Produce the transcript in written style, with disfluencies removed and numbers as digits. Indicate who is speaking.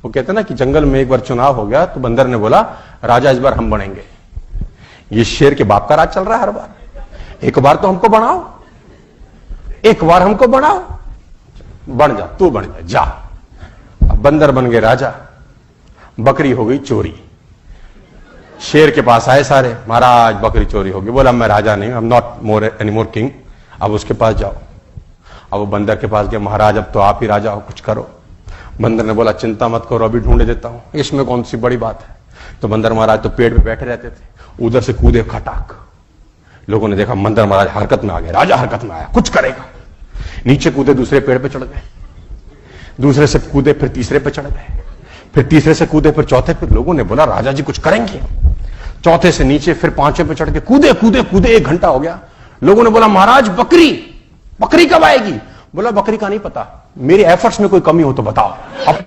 Speaker 1: वो कहते ना कि जंगल में एक बार चुनाव हो गया तो बंदर ने बोला राजा इस बार हम बनेंगे। ये शेर के बाप का राज चल रहा है हर बार, एक बार तो हमको बनाओ, एक बार हमको बनाओ, बन जा, तू बन जा। अब बंदर बन गए राजा, बकरी हो गई चोरी। शेर के पास आए सारे, महाराज बकरी चोरी होगी। बोला मैं राजा नहीं, I am not more any more king. अब उसके पास जाओ। अब वो बंदर के पास गया, महाराज अब तो आप ही राजा हो, कुछ करो। बंदर ने बोला चिंता मत करो, अभी ढूंढे देता हूं, इसमें कौन सी बड़ी बात है। तो बंदर महाराज तो पेड़ पे बैठे रहते थे, उधर से कूदे खटाक। लोगों ने देखा बंदर महाराज हरकत में आ गए, राजा हरकत में आया, कुछ करेगा। नीचे कूदे, दूसरे पेड़ पे चढ़ गए, दूसरे से कूदे फिर तीसरे पे चढ़ गए, फिर तीसरे से कूदे फिर चौथे पे। लोगों ने बोला राजा जी कुछ करेंगे। चौथे से नीचे फिर पांचवें पे चढ़ के कूदे कूदे कूदे, 1 घंटा हो गया। लोगों ने बोला महाराज बकरी, बकरी कब आएगी। बोला बकरी का नहीं पता, मेरे एफर्ट्स में कोई कमी हो तो बताओ। अब